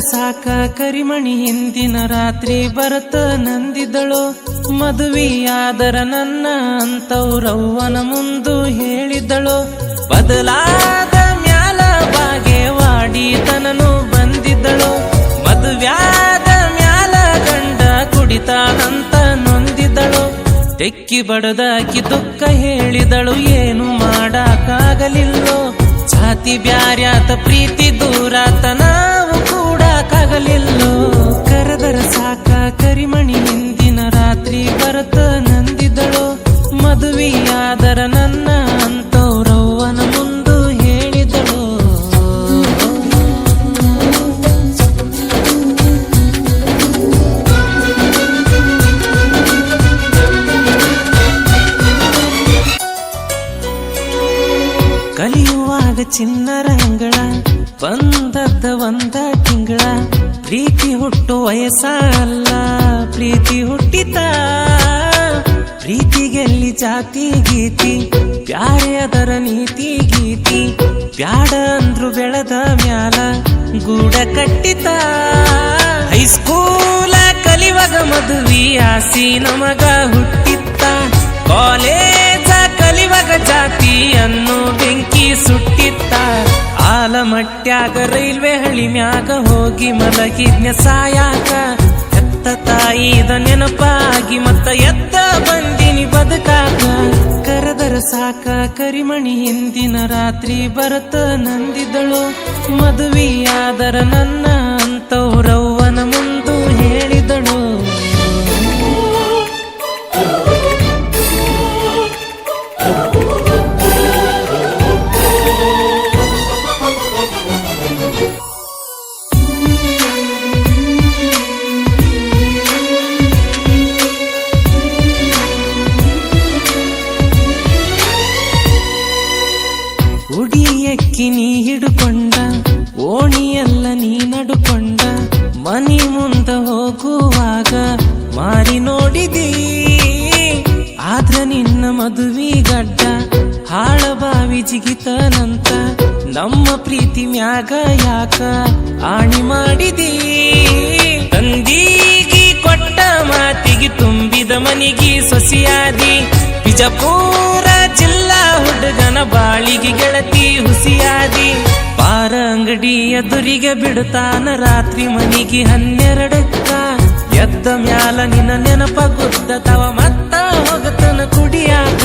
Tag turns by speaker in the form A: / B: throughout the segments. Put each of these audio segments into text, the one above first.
A: ಸಾಕ ಕರಿಮಣಿ ಹಿಂದಿನ ರಾತ್ರಿ ಬರತ ನಂದಿದಳು. ಮದುವೆಯಾದರ ನನ್ನ ಅಂತವ್ರವ್ವನ ಮುಂದು ಹೇಳಿದಳು. ಬದಲಾದ ಮ್ಯಾಲ ಬಾಗೇವಾಡಿ ತನನು ಬಂದಿದ್ದಳು. ಮದುವ್ಯಾದ ಮ್ಯಾಲ ಗಂಡ ಕುಡಿತಾನಂತ ನೊಂದಿದ್ದಳು. ತೆಕ್ಕಿ ಬಡದಾಕಿ ದುಃಖ ಹೇಳಿದಳು. ಏನು ಮಾಡಕ್ಕಾಗಲಿಲ್ಲೋ, ಜಾತಿ ಬ್ಯಾರ್ಯಾತ ಪ್ರೀತಿ ದೂರಾತ ನಾವು ಕೂಡಕ್ಕಾಗಲಿಲ್ಲೋ. ಕರೆದರ ಸಾಕ ಕರಿಮಣಿ ಹಿಂದಿನ ರಾತ್ರಿ ಬರತ ನಂದಿದಳು. ಮದುವೆಯಾದರ ನನ್ನ ಅಂತವ್ರವ್ವನ ಮುಂದು ಹೇಳಿದಳು. ಕಲಿಯುವಾಗ ಚಿನ್ನರ ಅಂಗಳ ಬಂದದ್ದ ಒಂದ ತಿಂಗಳ. ಪ್ರೀತಿ ಹುಟ್ಟು ವಯಸ್ಸಲ್ಲ ಪ್ರೀತಿ ಹುಟ್ಟಿತ. ಪ್ರೀತಿಗೆಲ್ಲಿ ಜಾತಿ ಗೀತಿ ಬ್ಯಾರೆ ಅದರ ನೀತಿ ಗೀತಿ. ಬ್ಯಾಡ ಅಂದ್ರು ಬೆಳೆದ ಮ್ಯಾಲ ಗೂಡ ಕಟ್ಟಿತ. ಹೈಸ್ಕೂಲ ಕಲಿವಾಗ ಮದುವೆ ಆಸಿ ನಮಗ ಹುಟ್ಟಿತ್ತ. ಕಾಲೇಜ ಕಲಿವಾಗ ಜಾತಿಯನ್ನು ಬೆಂಕಿ ಸುಟ್ಟಿತ್ತ. ಆಲಮಟ್ಯಾಗ ರೈಲ್ವೆ ಹಳಿ ಮ್ಯಾಗ ಹೋಗಿ ಮಲಗಿದ್ನ ಸಾಯಾಕ. ಎತ್ತ ತಾಯಿದ ನೆನಪಾಗಿ ಮತ್ತ ಎತ್ತ ಬಂದಿನಿ ಬದುಕಾಕ. ಕರೆದರ ಸಾಕ ಕರಿಮಣಿ ಹಿಂದಿನ ರಾತ್ರಿ ಬರತ ನಂದಿದಳು. ಮದುವೆಯಾದರ ನನ್ನ ಅಂತವ್ರವ್ವನ ಮುಂದು ಹೇಳಿದಳು. ಉಡಿಯಕ್ಕಿ ನೀ ಹಿಡುಕೊಂಡ ಓಣಿಯಲ್ಲ ನೀ ನಡುಕೊಂಡ. ಮನಿ ಮುಂದ ಹೋಗುವಾಗ ಮಾರಿ ನೋಡಿದಿ. ಆದ್ರ ನಿನ್ನ ಮದುವೆ ಗಡ್ಡ ಹಾಳಬಾವಿ ಜಿಗಿತನಂತ. ನಮ್ಮ ಪ್ರೀತಿ ಮ್ಯಾಗ ಯಾಕ ಆಣಿ ಮಾಡಿದಿ. ತಂದೀಗಿ ಕೊಟ್ಟ ಮಾತಿಗೆ ತುಂಬಿದ ಮನಿಗಿ ಸೊಸಿಯಾದಿ. ಬಿಜಾಪುರ ಜಿಲ್ಲಾ ಹುಡುಗನ ಬಾಳಿಗೆ ಗೆಳತಿ ಹುಸಿಯಾದಿ. ಪಾರ ಅಂಗಡಿ ಎದುರಿಗೆ ಬಿಡುತ್ತಾನ ರಾತ್ರಿ ಮನಿಗೆ 12ಕ್ಕ. ಎದ್ದ ಮ್ಯಾಲ ನಿನ್ನ ನೆನಪ ಗುದ್ದತವ ಮತ್ತ ಹೋಗತನ ಕುಡಿಯಾಕ.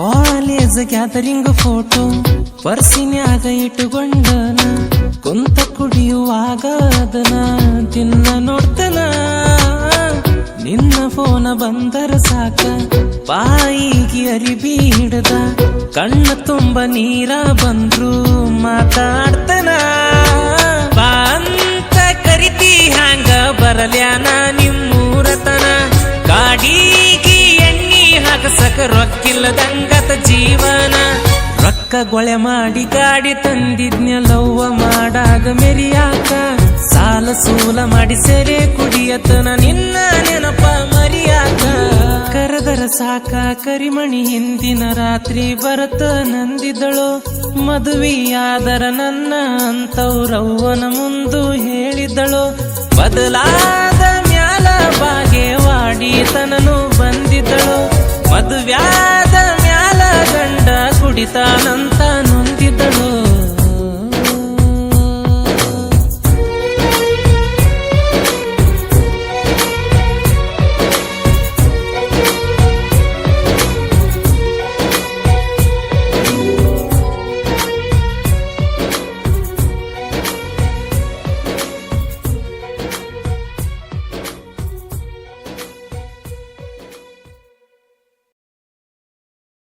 A: ಕಾಲೇಜ್ ಗ್ಯಾದರಿಂಗ್ ಫೋಟೋ ಪರ್ಸಿನ್ಯಾಗ ಇಟ್ಟುಕೊಂಡನ. ಕುಂತ ಕುಡಿಯುವಾಗ ಅದನ ದಿನ ನೋಡ್ತನ. ನಿನ್ನ ಫೋನ ಬಂದರ ಸಾಕ ಬಾಯಿಗೆ ಅರಿಬಿ ಹಿಡ್ದ. ಕಣ್ಣ ತುಂಬ ನೀರ ಬಂದ್ರು ಮಾತಾಡ್ತನ. ಬಾ ಅಂತ ಕರಿತಿ ಹ್ಯಾಂಗ ಬರಲ್ಯಾನ ನಿಮ್ಮೂರತನ. ಗಾಡಿಗೆ ಎಣ್ಣಿ ಹಾಕಸಕ ರೊಕ್ಕಿಲ್ಲದಂಗತ ಜೀವನ. ರೊಕ್ಕ ಗೊಳೆ ಮಾಡಿ ಗಾಡಿ ತಂದಿದ್ನೆಲ್ಲವ್ವ ಮಾಡಾಗ ಮೆರಿಯಾಕ. ಸಾಲ ಸೂಲ ಮಾಡಿ ಸೆರೆ ಕುಡಿಯತನ ನಿನ್ನ ನೆನಪ ಮರಿಯಾಕ. ಕರೆದರ ಸಾಕ ಕರಿಮಣಿ ಹಿಂದಿನ ರಾತ್ರಿ ಬರತ ನಂದಿದಳು. ಮದುವೆಯಾದರ ನನ್ನ ಅಂತವ್ರವ್ವನ ಮುಂದು ಹೇಳಿದಳು. ಬದಲಾದ ಮ್ಯಾಲ ಬಾಗೇವಾಡಿ ತನನು ಬಂದಿದ್ದಳು. ಮದುವ್ಯಾದ ಮ್ಯಾಲ ಗಂಡ ಕುಡಿತಾನಂತ